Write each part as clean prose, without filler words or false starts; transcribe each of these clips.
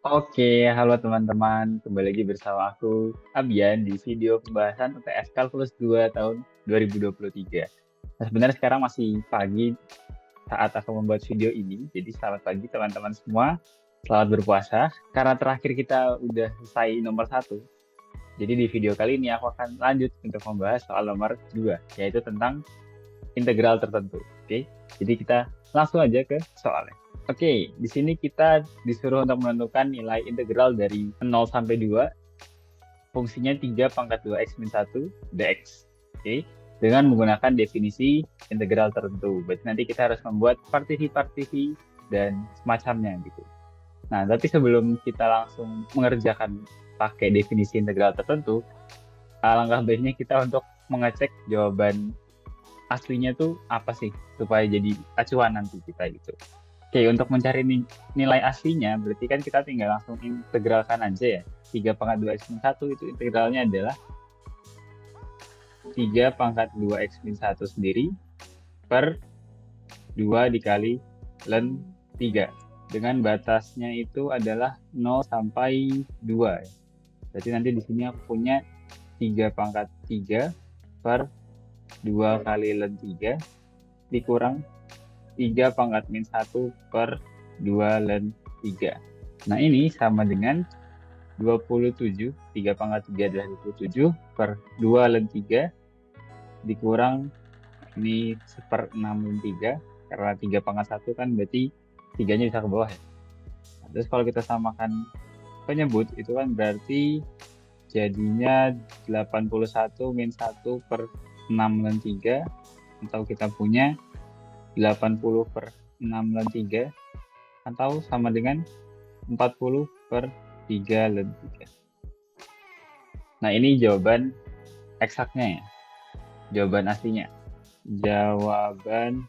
Oke, halo teman-teman. Kembali lagi bersama aku, Abian, di video pembahasan UTS Kalkulus 2 tahun 2023. Nah, sebenarnya sekarang masih pagi saat aku membuat video ini, jadi selamat pagi teman-teman semua. Selamat berpuasa. Karena terakhir kita udah selesai nomor satu, jadi di video kali ini aku akan lanjut untuk membahas soal nomor 2, yaitu tentang integral tertentu. Oke, jadi kita langsung aja ke soalnya. Oke, di sini kita disuruh untuk menentukan nilai integral dari 0 sampai 2, fungsinya 3 pangkat 2x min 1 dx. Oke, dengan menggunakan definisi integral tertentu. Berarti nanti kita harus membuat partisi-partisi dan semacamnya gitu. Nah, tapi sebelum kita langsung mengerjakan pakai definisi integral tertentu, alangkah baiknya kita untuk mengecek jawaban aslinya tuh apa sih supaya jadi acuan nanti kita gitu. Oke, untuk mencari nilai aslinya berarti kan kita tinggal langsung integralkan aja ya. 3 pangkat 2 x min 1 itu integralnya adalah 3 pangkat 2 x min 1 sendiri per 2 dikali ln 3. Dengan batasnya itu adalah 0 sampai 2 ya. Jadi nanti di sini aku punya 3 pangkat 3 per 2 kali ln 3 dikurang 3 pangkat min 1 per 2 ln 3. Nah, ini sama dengan 27, 3 pangkat 3 adalah 27 per 2 ln 3 dikurang ini 1/6 ln 3, karena 3 pangkat 1 kan berarti 3-nya bisa ke bawah ya. Nah, terus kalau kita samakan penyebut itu kan berarti jadinya 81 min 1 per 6 ln 3, atau kita punya 80 per 6 ln 3, atau sama dengan 40 per 3 ln 3. Nah, ini jawaban eksaknya ya. Jawaban aslinya. Jawaban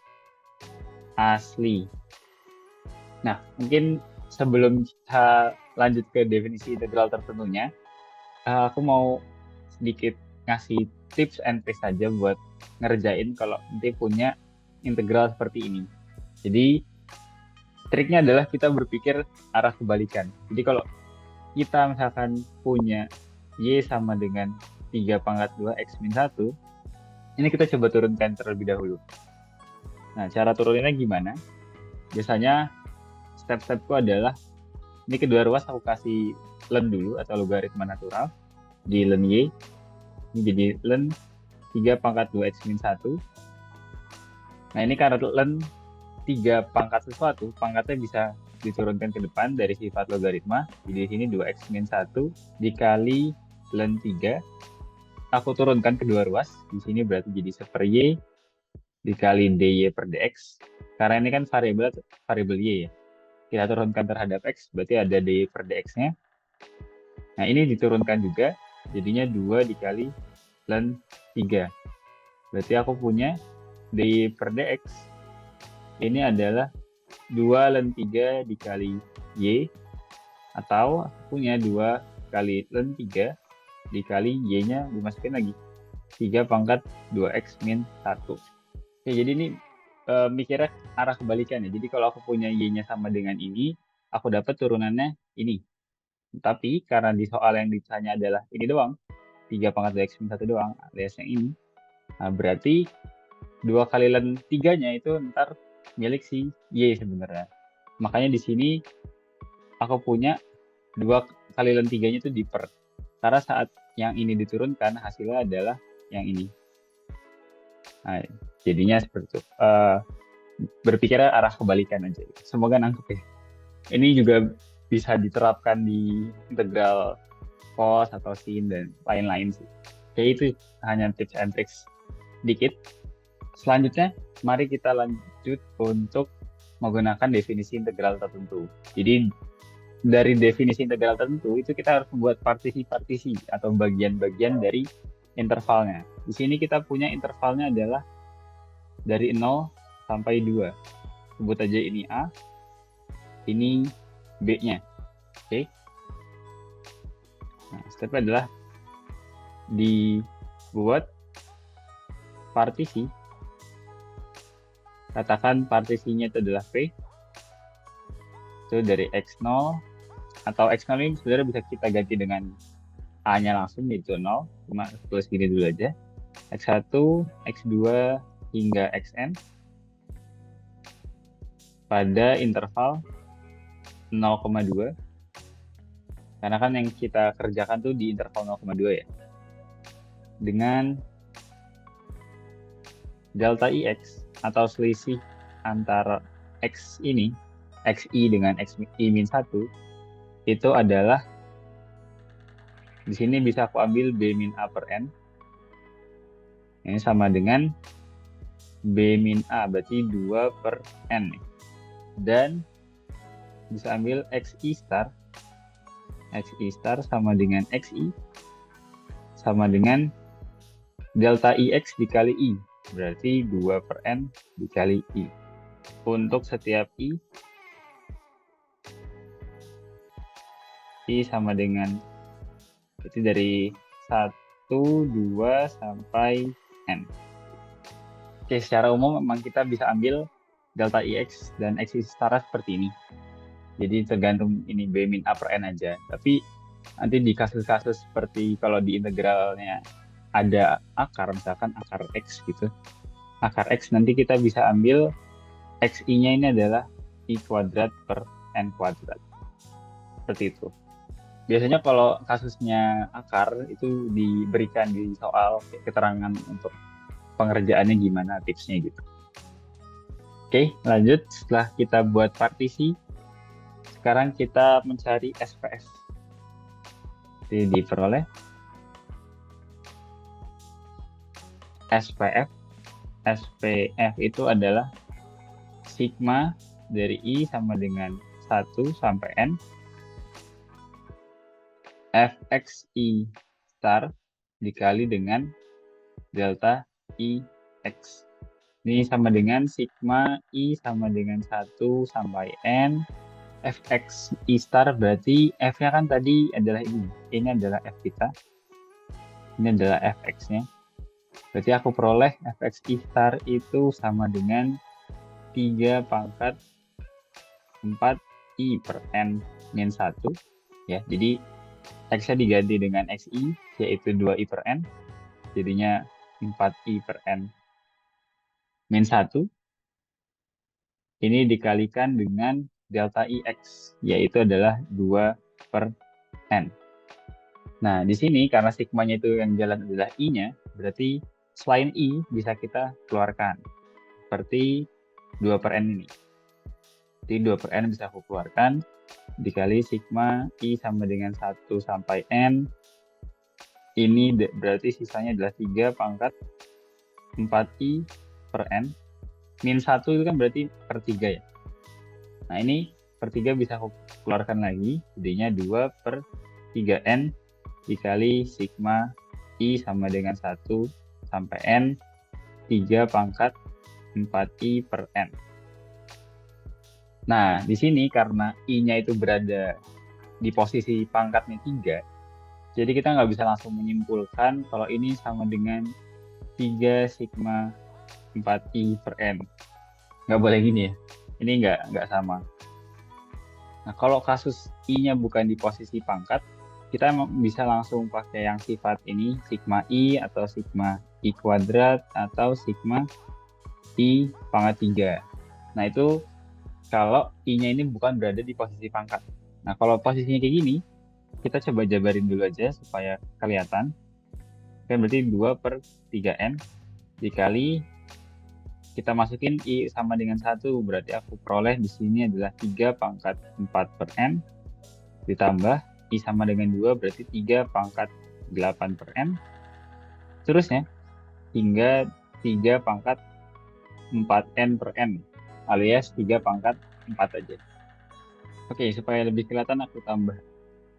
asli. Nah, mungkin sebelum kita lanjut ke definisi integral tertentunya, aku mau sedikit ngasih tips and tricks saja buat ngerjain kalau nanti punya integral seperti ini. Jadi, triknya adalah kita berpikir arah kebalikan. Jadi kalau kita misalkan punya Y sama dengan 3 pangkat 2 X min 1, ini kita coba turunkan terlebih dahulu. Nah, cara turunnya gimana? Biasanya step-stepku adalah, ini kedua ruas aku kasih ln dulu atau logaritma natural di ln Y. Ini jadi ln 3 pangkat 2 X min 1. Nah, ini karena ln 3 pangkat sesuatu, pangkatnya bisa diturunkan ke depan dari sifat logaritma. Jadi di sini 2x min 1 dikali ln 3. Aku turunkan kedua ruas. Di sini berarti jadi 1 y dikali dy per dx. Karena ini kan variabel y ya. Kita turunkan terhadap x, berarti ada dy per dx-nya. Nah, ini diturunkan juga, jadinya 2 dikali ln 3. Berarti aku punya dy per dx ini adalah 2 ln 3 dikali y, atau aku punya 2 kali ln 3 dikali y-nya dimasukin lagi 3 pangkat 2x min 1. Oke, jadi ini mikirnya arah kebalikan ya. Jadi kalau aku punya y-nya sama dengan ini, aku dapat turunannya ini. Tapi karena di soal yang ditanya adalah ini doang, 3 pangkat 2x min 1 doang, alias yang ini. Nah, berarti 2 kali ln 3-nya itu ntar milik si y sebenarnya. Makanya di sini aku punya 2 kali ln 3-nya itu diper. Karena saat yang ini diturunkan, hasilnya adalah yang ini. Nah, jadinya seperti itu. Berpikirnya arah kebalikan aja. Semoga nangkep ya. Ini juga bisa diterapkan di integral cos atau sin dan lain-lain sih. Kayak itu hanya tips and tricks dikit. Selanjutnya, mari kita lanjut untuk menggunakan definisi integral tertentu. Jadi, dari definisi integral tertentu, itu kita harus membuat partisi-partisi atau bagian-bagian dari intervalnya. Di sini kita punya intervalnya adalah dari 0 sampai 2. Sebut aja ini A, ini B-nya. Oke. Nah, stepnya adalah dibuat partisi. Katakan partisinya itu adalah P. Itu dari X0 atau X0 ini sebenarnya bisa kita ganti dengan A-nya langsung yaitu 0, cuma tulis gini dulu aja. X1, X2 hingga Xn pada interval 0,2, karena kan yang kita kerjakan tuh di interval 0,2 ya, dengan delta IX atau selisih antara X ini, XI dengan XI-1 itu adalah, di sini bisa aku ambil B min A per N. Ini sama dengan B min A, berarti 2 per N. Dan bisa ambil XI star. XI star sama dengan XI sama dengan delta IX dikali I. Berarti 2 per N dikali I. Untuk setiap I sama dengan, berarti dari 1, 2, sampai N. Oke, secara umum memang kita bisa ambil delta IX dan XI setara seperti ini. Jadi tergantung ini B min A per N aja. Tapi nanti di kasus-kasus seperti kalau di integralnya ada akar, misalkan akar X gitu. Akar X nanti kita bisa ambil XI-nya ini adalah I kuadrat per N kuadrat. Seperti itu. Biasanya kalau kasusnya akar itu diberikan di soal keterangan untuk pengerjaannya gimana, tipsnya gitu. Oke, lanjut. Setelah kita buat partisi, sekarang kita mencari SPF. Jadi diperoleh SPF. SPF itu adalah sigma dari I sama dengan 1 sampai N Fxi star dikali dengan delta IX. Ini sama dengan sigma I sama dengan 1 sampai N Fxi star, berarti F-nya kan tadi adalah ini. Ini adalah F kita. Ini adalah Fx-nya. Berarti aku peroleh Fxi star itu sama dengan 3 pangkat 4i per N min 1. Ya, jadi X-nya diganti dengan XI, yaitu 2i per N. Jadinya 4i per N min 1. Ini dikalikan dengan delta IX, yaitu adalah 2 per N. Nah, di sini karena sigmanya itu yang jalan adalah I-nya, berarti selain I bisa kita keluarkan. Seperti 2 per N ini. Jadi 2 per N bisa aku keluarkan, dikali sigma I sama dengan 1 sampai N. Ini berarti sisanya adalah 3 pangkat 4i per N. Min 1 itu kan berarti per 3 ya. Nah ini per 3 bisa aku keluarkan lagi. Jadinya 2 per 3N dikali sigma I sama dengan 1 sampai N 3 pangkat 4i per N. Nah di sini karena I-nya itu berada di posisi pangkatnya 3, jadi kita nggak bisa langsung menyimpulkan kalau ini sama dengan 3 sigma 4i per N. Nggak boleh gini ya. Ini nggak sama. Nah, kalau kasus I-nya bukan di posisi pangkat, kita bisa langsung pakai yang sifat ini, sigma I atau sigma I kuadrat atau sigma I pangkat 3. Nah, itu kalau I-nya ini bukan berada di posisi pangkat. Nah, kalau posisinya kayak gini, kita coba jabarin dulu aja supaya kelihatan. Oke, berarti 2 per 3N dikali, kita masukin I sama dengan 1, berarti aku peroleh di sini adalah 3 pangkat 4 per N, ditambah I sama dengan 2, berarti 3 pangkat 8 per N, terusnya hingga 3 pangkat 4N per N, alias 3 pangkat 4 aja. Oke, supaya lebih kelihatan aku tambah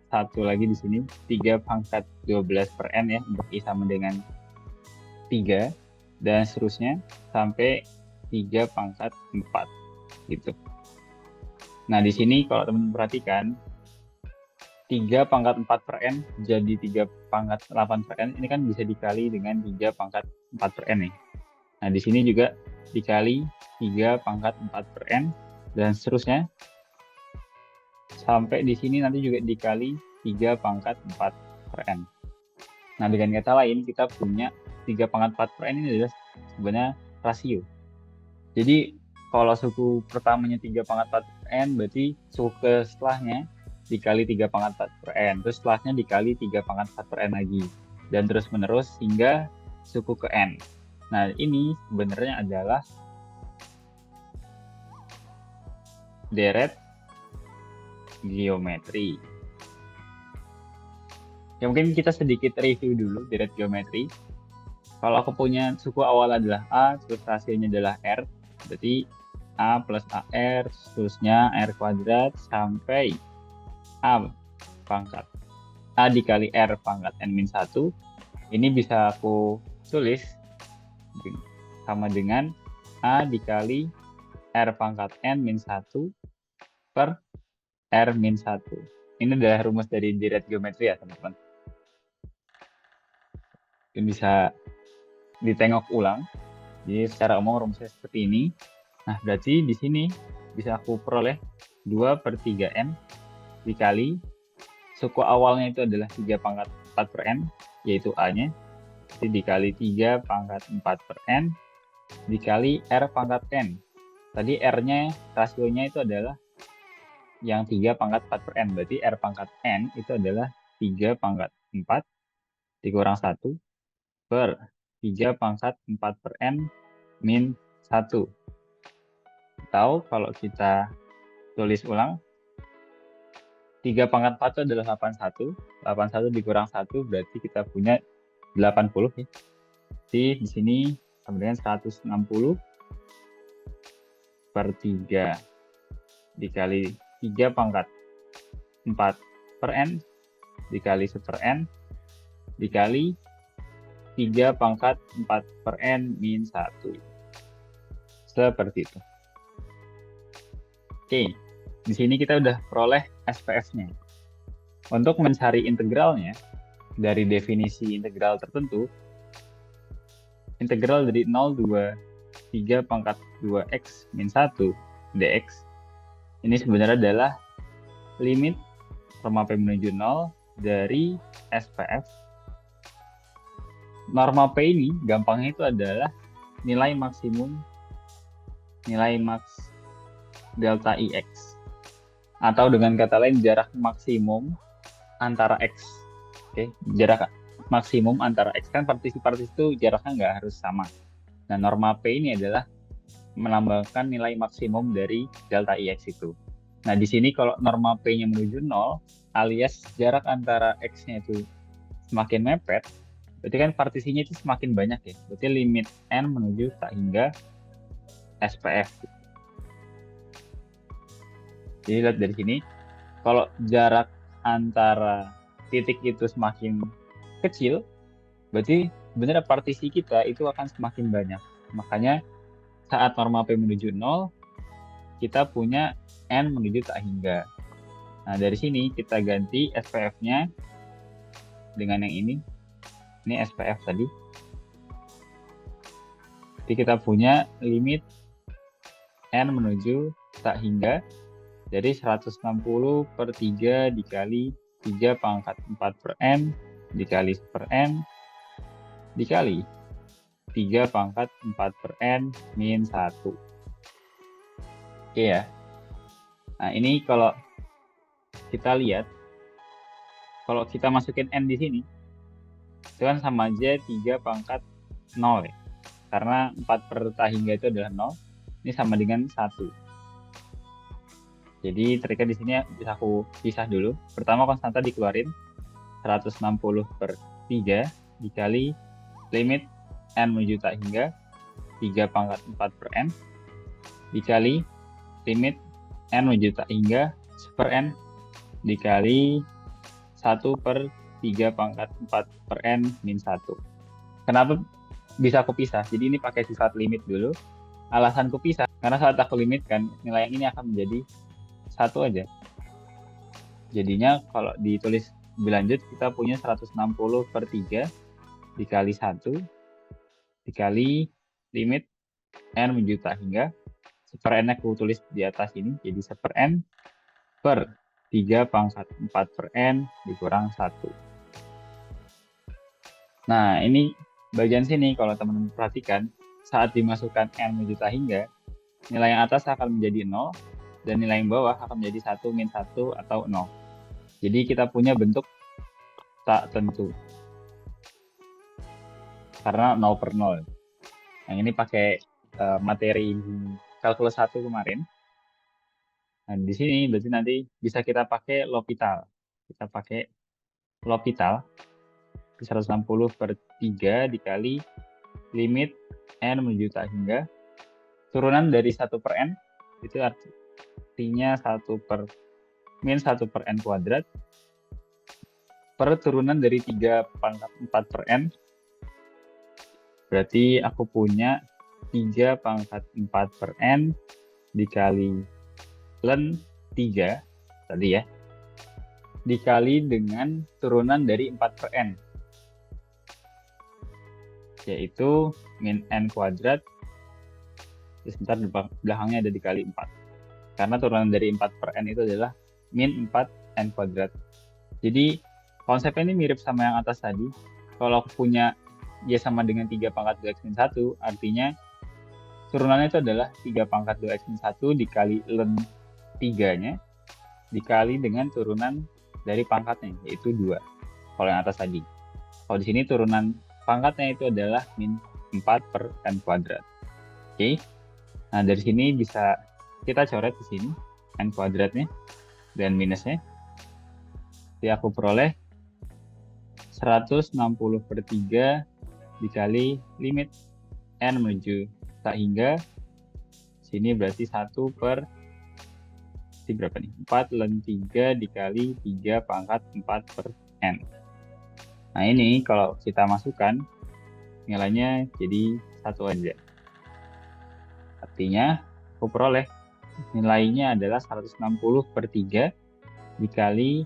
1 lagi di sini, 3 pangkat 12 per N ya, untuk I sama dengan 3, dan seterusnya sampai 3 pangkat 4 gitu. Nah, di sini kalau teman-teman perhatikan 3 pangkat 4 per N jadi 3 pangkat 8 per N, ini kan bisa dikali dengan 3 pangkat 4 per N nih. Nah, di sini juga dikali 3 pangkat 4 per N dan seterusnya sampai di sini nanti juga dikali 3 pangkat 4 per n. Nah, dengan kata lain, kita punya 3 pangkat 4 per n ini adalah sebenarnya rasio. Jadi, kalau suku pertamanya 3 pangkat 4 per n, berarti suku ke setelahnya dikali 3 pangkat 4 per n. Terus setelahnya dikali 3 pangkat 4 per n lagi. Dan terus menerus hingga suku ke n. Nah, ini sebenarnya adalah deret geometri. Ya, mungkin kita sedikit review dulu deret geometri. Kalau aku punya suku awal adalah A, terus rasionya adalah R, berarti A plus AR, terusnya R kuadrat sampai A pangkat A dikali R pangkat N-1. Ini bisa aku tulis sama dengan A dikali R pangkat N-1 per R-1. Ini adalah rumus dari deret geometri ya, teman-teman. Ini bisa ditengok ulang. Jadi secara umum rumusnya seperti ini. Nah, berarti di sini bisa aku peroleh 2 per 3n dikali suku awalnya itu adalah 3 pangkat 4 per n, yaitu A-nya. Jadi dikali 3 pangkat 4 per n dikali R pangkat n. Tadi R-nya, rasionya itu adalah yang 3 pangkat 4 per n. Berarti R pangkat n itu adalah 3 pangkat 4 dikurang 1 per 3 pangkat 4 per n min 1. Atau kalau kita tulis ulang, 3 pangkat 4 itu adalah 81. 81 dikurang 1 berarti kita punya 80 ya. Jadi di sini sama dengan 160 per 3 dikali 3 pangkat 4 per n dikali 1 per n dikali 3 pangkat 4 per n min 1. Seperti itu. Oke, di sini kita udah peroleh SPF-nya. Untuk mencari integralnya, dari definisi integral tertentu, integral dari 0, 2, 3 pangkat 2x min 1 dx, ini sebenarnya adalah limit norma P menuju 0 dari SPF. Norma P ini gampangnya itu adalah nilai maksimum, nilai maks delta IX. Atau dengan kata lain jarak maksimum antara X. Oke, jarak maksimum antara X, kan partisi-partisi itu jaraknya nggak harus sama. Nah, norma P ini adalah melambangkan nilai maksimum dari delta IX itu. Nah, di sini kalau norma P-nya menuju 0, alias jarak antara X-nya itu semakin mepet, berarti kan partisinya itu semakin banyak ya. Berarti limit N menuju tak hingga SPF. Jadi lihat dari sini, kalau jarak antara titik itu semakin kecil, berarti sebenarnya partisi kita itu akan semakin banyak. Makanya saat norma P menuju 0, kita punya N menuju tak hingga. Nah, dari sini kita ganti SPF-nya dengan yang ini. Ini SPF tadi. Jadi kita punya limit N menuju tak hingga dari 160 per 3 dikali 3 pangkat 4 per N dikali 1 per N dikali 3 pangkat 4 per N min 1. Oke ya. Nah, ini kalau kita lihat, kalau kita masukin N di sini, itu kan sama aja 3 pangkat 0 ya. Karena 4 per tak hingga itu adalah 0. Ini sama dengan 1. Jadi triknya di sini bisa aku pisah dulu. Pertama konstanta dikeluarin, 160 per 3 dikali limit N menuju tak hingga 3 pangkat 4 per N dikali limit N menuju tak hingga 1 per N dikali 1 per 3 pangkat 4 per N min 1. Kenapa bisa aku pisah? Jadi ini pakai sifat limit dulu. Alasanku pisah, karena saat aku limitkan, nilai yang ini akan menjadi 1 aja. Jadinya kalau ditulis lebih lanjut, kita punya 160 per 3 dikali 1 dikali limit N menuju tak hingga 1 per N aku tulis di atas ini, jadi 1 per N per 3 pangkat 4 per N dikurang 1. Nah, ini bagian sini kalau teman-teman perhatikan, saat dimasukkan N menuju tak hingga, nilai yang atas akan menjadi 0, dan nilai yang bawah akan menjadi 1, min 1, atau 0. Jadi kita punya bentuk tak tentu. Karena 0 per 0. Yang ini pakai materi kalkulus 1 kemarin. Nah, di sini berarti nanti bisa kita pakai L'Hopital. Kita pakai L'Hopital 160 per 3 dikali limit N menuju tak hingga. Turunan dari 1 per N, itu artinya 1 per min 1 per N kuadrat. Per turunan dari 3 pangkat 4 per N. Berarti aku punya 3 pangkat 4 per N dikali ln 3 tadi ya, dikali dengan turunan dari 4 per N, yaitu min N kuadrat, sebentar belakangnya ada dikali 4, karena turunan dari 4 per N itu adalah min 4 N kuadrat. Jadi konsepnya ini mirip sama yang atas tadi. Kalau aku punya Y sama dengan 3 pangkat 2x min 1, artinya turunannya itu adalah 3 pangkat 2x min 1 dikali ln 3-nya dikali dengan turunan dari pangkatnya, yaitu 2. Kalau yang atas tadi. Kalau di sini turunan pangkatnya itu adalah min 4 per N kuadrat. Oke. Nah, dari sini bisa kita coret di sini N kuadratnya dan minusnya. Jadi aku peroleh 160 per 3 dikali limit N menuju tak hingga. Sini berarti 1 per berapa nih? 4 ln 3 dikali 3 pangkat 4 per N. Nah, ini kalau kita masukkan nilainya jadi 1 aja. Artinya aku peroleh nilainya adalah 160 per 3 dikali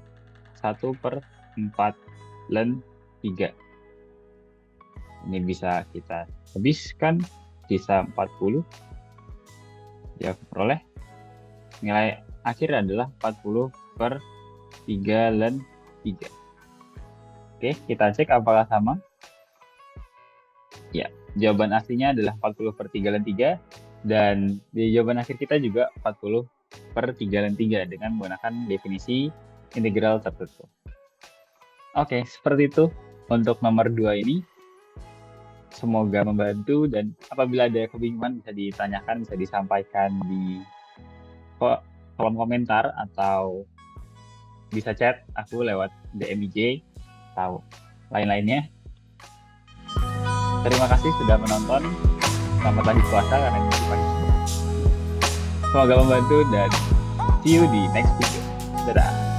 1 per 4 ln 3. Ini bisa kita habiskan, sisa 40. Jadi aku peroleh nilai akhir adalah 40 per 3 ln 3. Oke, kita cek apakah sama. Ya, jawaban aslinya adalah 40 per 3 ln 3. Dan di jawaban akhir kita juga 40 per 3 ln 3 dengan menggunakan definisi integral tertentu. Oke, seperti itu untuk nomor 2 ini. Semoga membantu, dan apabila ada kebingungan bisa ditanyakan, bisa disampaikan di kolom komentar atau bisa chat aku lewat DM IG atau lain-lainnya. Terima kasih sudah menonton. Selamat lanjut puasa karena ini masih pagi. Semoga membantu dan see you di next video. Dadah.